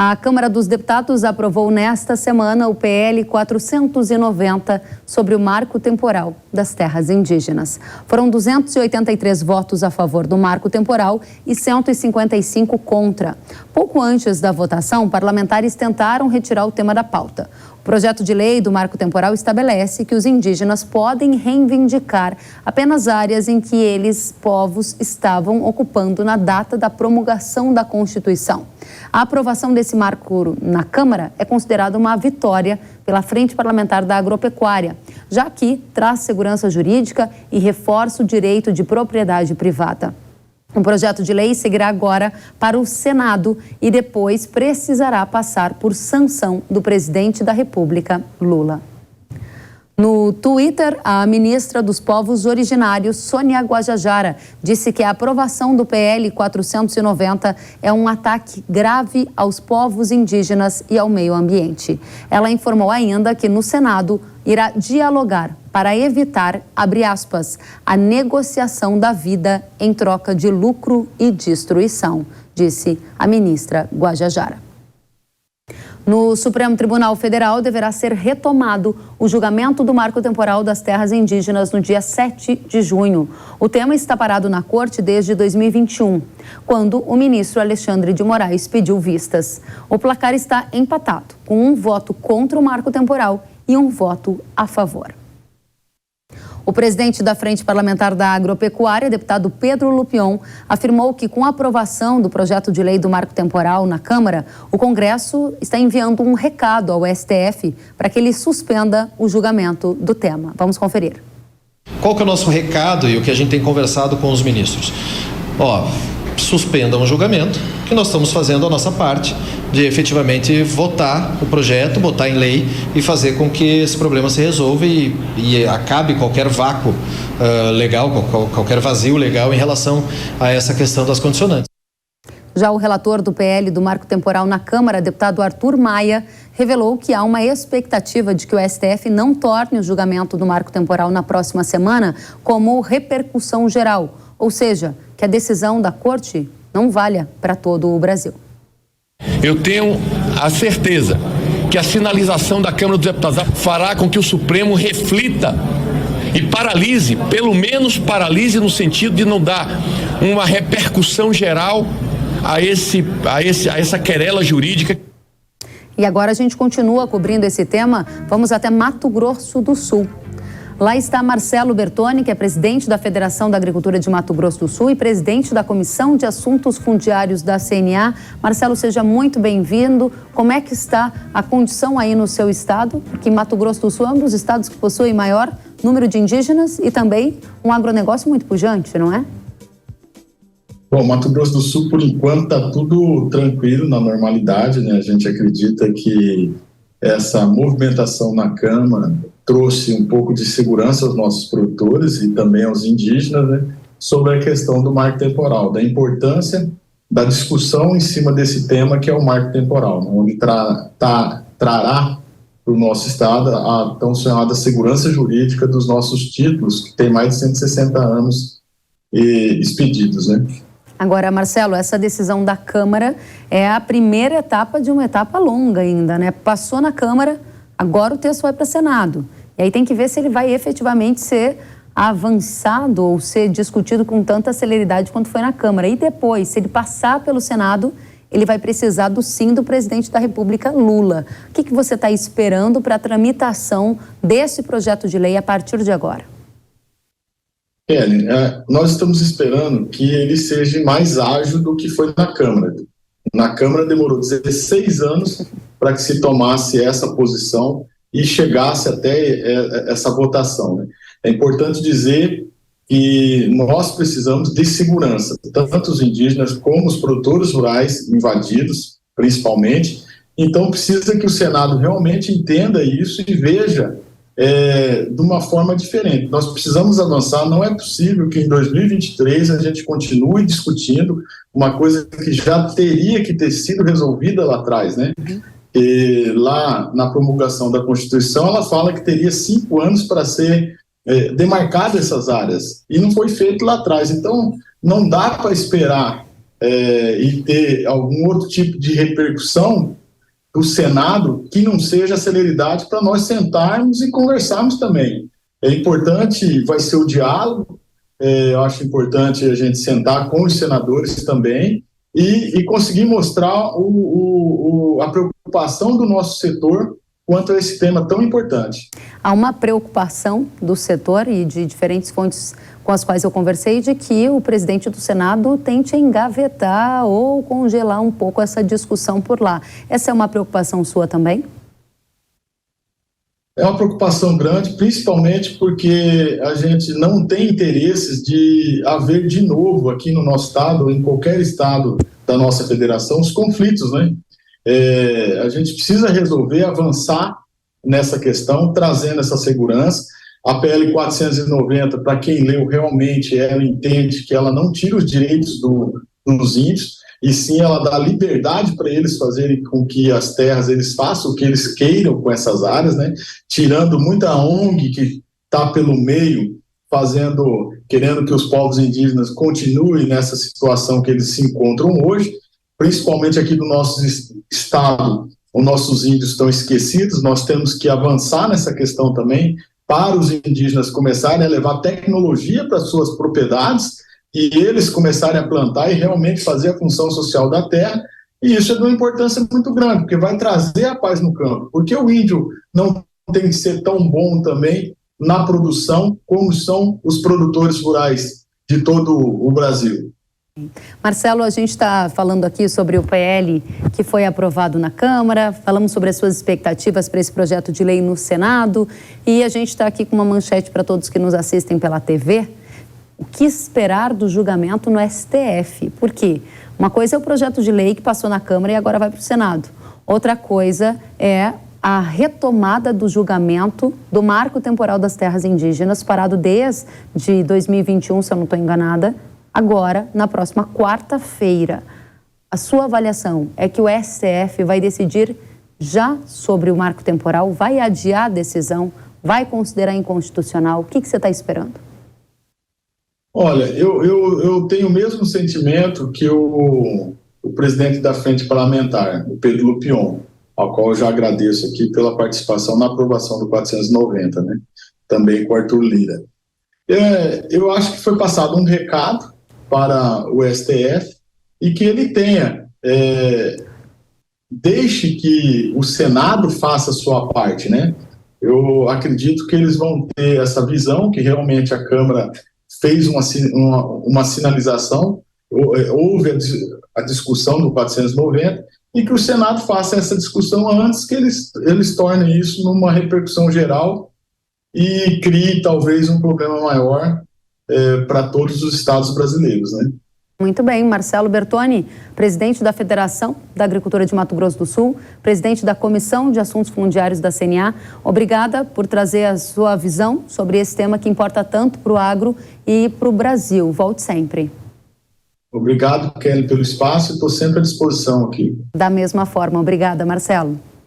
A Câmara dos Deputados aprovou nesta semana o PL 490 sobre o marco temporal das terras indígenas. Foram 283 votos a favor do marco temporal e 155 contra. Pouco antes da votação, parlamentares tentaram retirar o tema da pauta. O projeto de lei do marco temporal estabelece que os indígenas podem reivindicar apenas áreas em que eles, povos, estavam ocupando na data da promulgação da Constituição. A aprovação desse marco na Câmara é considerada uma vitória pela Frente Parlamentar da Agropecuária, já que traz segurança jurídica e reforça o direito de propriedade privada. O projeto de lei seguirá agora para o Senado e depois precisará passar por sanção do presidente da República, Lula. No Twitter, a ministra dos Povos Originários, Sônia Guajajara, disse que a aprovação do PL 490 é um ataque grave aos povos indígenas e ao meio ambiente. Ela informou ainda que no Senado irá dialogar para evitar, abre aspas, a negociação da vida em troca de lucro e destruição, disse a ministra Guajajara. No Supremo Tribunal Federal deverá ser retomado o julgamento do marco temporal das terras indígenas no dia 7 de junho. O tema está parado na corte desde 2021, quando o ministro Alexandre de Moraes pediu vistas. O placar está empatado, com um voto contra o marco temporal e um voto a favor. O presidente da Frente Parlamentar da Agropecuária, deputado Pedro Lupion, afirmou que com a aprovação do projeto de lei do marco temporal na Câmara, o Congresso está enviando um recado ao STF para que ele suspenda o julgamento do tema. Vamos conferir. Qual que é o nosso recado e o que a gente tem conversado com os ministros? Suspendam o julgamento, que nós estamos fazendo a nossa parte de efetivamente votar o projeto, botar em lei e fazer com que esse problema se resolva e acabe qualquer vácuo legal, qualquer vazio legal em relação a essa questão das condicionantes. Já o relator do PL do marco temporal na Câmara, deputado Arthur Maia, revelou que há uma expectativa de que o STF não torne o julgamento do marco temporal na próxima semana como repercussão geral, ou seja, que a decisão da Corte não valha para todo o Brasil. Eu tenho a certeza que a sinalização da Câmara dos Deputados fará com que o Supremo reflita e paralise, pelo menos paralise no sentido de não dar uma repercussão geral a essa querela jurídica. E agora a gente continua cobrindo esse tema. Vamos até Mato Grosso do Sul. Lá está Marcelo Bertoni, que é presidente da Federação da Agricultura de Mato Grosso do Sul e presidente da Comissão de Assuntos Fundiários da CNA. Marcelo, seja muito bem-vindo. Como é que está a condição aí no seu estado? Porque Mato Grosso do Sul é um dos estados que possui maior número de indígenas e também um agronegócio muito pujante, não é? Bom, Mato Grosso do Sul, por enquanto, está tudo tranquilo, na normalidade, né? A gente acredita que essa movimentação na Câmara trouxe um pouco de segurança aos nossos produtores e também aos indígenas, né, sobre a questão do marco temporal, da importância da discussão em cima desse tema que é o marco temporal, onde trará para o nosso estado a tão chamada segurança jurídica dos nossos títulos, que tem mais de 160 anos expedidos, né? Agora, Marcelo, essa decisão da Câmara é a primeira etapa de uma etapa longa ainda, né? Passou na Câmara, agora o texto vai para o Senado. E aí tem que ver se ele vai efetivamente ser avançado ou ser discutido com tanta celeridade quanto foi na Câmara. E depois, se ele passar pelo Senado, ele vai precisar do sim do presidente da República, Lula. O que você está esperando para a tramitação desse projeto de lei a partir de agora? Nós estamos esperando que ele seja mais ágil do que foi na Câmara. Na Câmara demorou 16 anos para que se tomasse essa posição e chegasse até essa votação, né? É importante dizer que nós precisamos de segurança, tanto os indígenas como os produtores rurais invadidos, principalmente. Então precisa que o Senado realmente entenda isso e veja de uma forma diferente. Nós precisamos avançar, não é possível que em 2023 a gente continue discutindo uma coisa que já teria que ter sido resolvida lá atrás, né? E lá na promulgação da Constituição ela fala que teria 5 anos para ser demarcadas essas áreas e não foi feito lá atrás. Então não dá para esperar e ter algum outro tipo de repercussão do Senado que não seja a celeridade para nós sentarmos e conversarmos também. É importante, vai ser o diálogo, eu acho importante a gente sentar com os senadores também e conseguir mostrar a preocupação do nosso setor quanto a esse tema tão importante. Há uma preocupação do setor e de diferentes fontes com as quais eu conversei de que o presidente do Senado tente engavetar ou congelar um pouco essa discussão por lá. Essa é uma preocupação sua também? É uma preocupação grande, principalmente porque a gente não tem interesses de haver de novo aqui no nosso estado, ou em qualquer estado da nossa federação, os conflitos, né? A gente precisa resolver, avançar nessa questão, trazendo essa segurança. A PL 490, para quem leu, realmente ela entende que ela não tira os direitos dos índios, e sim ela dá liberdade para eles fazerem com que as terras, eles façam o que eles queiram com essas áreas, né? Tirando muita ONG que está pelo meio, querendo que os povos indígenas continuem nessa situação que eles se encontram hoje, principalmente aqui do nosso estado, os nossos índios estão esquecidos, nós temos que avançar nessa questão também, para os indígenas começarem a levar tecnologia para suas propriedades e eles começarem a plantar e realmente fazer a função social da terra, e isso é de uma importância muito grande, porque vai trazer a paz no campo, porque o índio não tem que ser tão bom também na produção como são os produtores rurais de todo o Brasil. Marcelo, a gente está falando aqui sobre o PL que foi aprovado na Câmara, falamos sobre as suas expectativas para esse projeto de lei no Senado e a gente está aqui com uma manchete para todos que nos assistem pela TV. O que esperar do julgamento no STF? Por quê? Uma coisa é o projeto de lei que passou na Câmara e agora vai para o Senado. Outra coisa é a retomada do julgamento do Marco Temporal das Terras Indígenas, parado desde 2021, se eu não estou enganada, agora, na próxima quarta-feira. A sua avaliação é que o STF vai decidir já sobre o marco temporal, vai adiar a decisão, vai considerar inconstitucional? O que você está esperando? Olha, eu tenho o mesmo sentimento que o presidente da Frente Parlamentar, o Pedro Lupion, ao qual eu já agradeço aqui pela participação na aprovação do 490, né? Também com o Arthur Lira. Eu acho que foi passado um recado para o STF e que ele deixe que o Senado faça a sua parte, né? Eu acredito que eles vão ter essa visão, que realmente a Câmara fez uma sinalização, houve a discussão do 490, e que o Senado faça essa discussão antes que eles tornem isso numa repercussão geral e crie talvez um problema maior para todos os estados brasileiros, né? Muito bem, Marcelo Bertoni, presidente da Federação da Agricultura de Mato Grosso do Sul, presidente da Comissão de Assuntos Fundiários da CNA, obrigada por trazer a sua visão sobre esse tema que importa tanto para o agro e para o Brasil. Volte sempre. Obrigado, Kelly, pelo espaço e estou sempre à disposição aqui. Da mesma forma, obrigada, Marcelo.